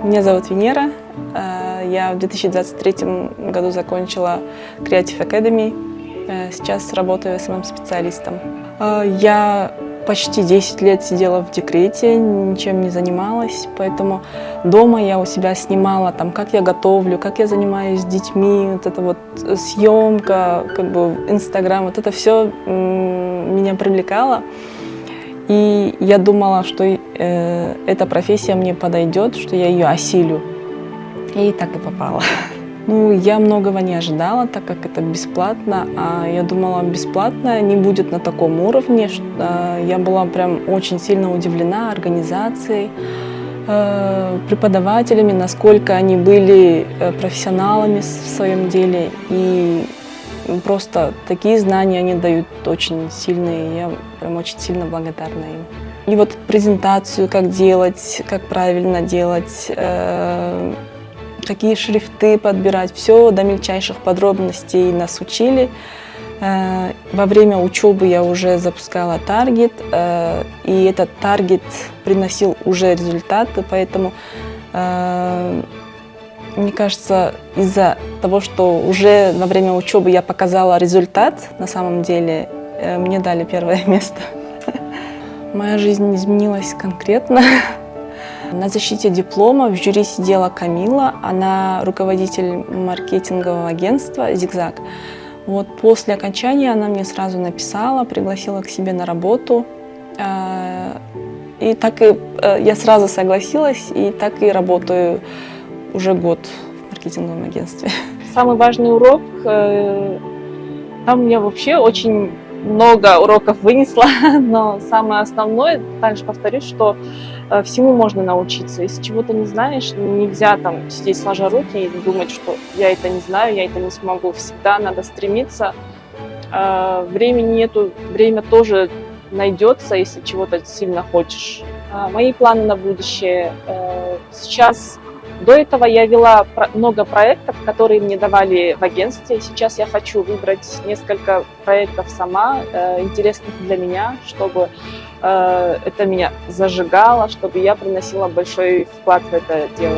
Меня зовут Венера. Я в 2023 году закончила Creative Academy. Сейчас работаю SMM-специалистом. Я почти 10 лет сидела в декрете, ничем не занималась, поэтому дома я у себя снимала, как я готовлю, как я занимаюсь с детьми, вот эта вот съемка, Инстаграм, вот это все меня привлекало. И я думала, что эта профессия мне подойдет, что я ее осилю. И так и попала. Я многого не ожидала, так как это бесплатно. А я думала, бесплатно не будет на таком уровне. Я была прям очень сильно удивлена организацией, преподавателями, насколько они были профессионалами в своем деле. И просто такие знания они дают очень сильные. Я прям очень сильно благодарна им. И вот презентацию, как делать, как правильно делать, какие шрифты подбирать, все до мельчайших подробностей нас учили. Во время учебы я уже запускала таргет, и этот таргет приносил уже результаты, поэтому мне кажется, из-за того, что уже во время учебы я показала результат, на самом деле, мне дали первое место. Моя жизнь изменилась конкретно. На защите диплома в жюри сидела Камила, она руководитель маркетингового агентства «Зигзаг». После окончания она мне сразу написала, пригласила к себе на работу. И я сразу согласилась, и так и работаю уже год в маркетинговом агентстве. Самый важный урок, там я вообще очень много уроков вынесла, но самое основное, также повторюсь, что всему можно научиться. Если чего-то не знаешь, нельзя сидеть сложа руки и думать, что я это не знаю, я это не смогу. Всегда надо стремиться. Времени нету, время тоже найдется, если чего-то сильно хочешь. Мои планы на будущее. Сейчас, до этого я вела много проектов, которые мне давали в агентстве. Сейчас я хочу выбрать несколько проектов сама, интересных для меня, чтобы это меня зажигало, чтобы я приносила большой вклад в это дело.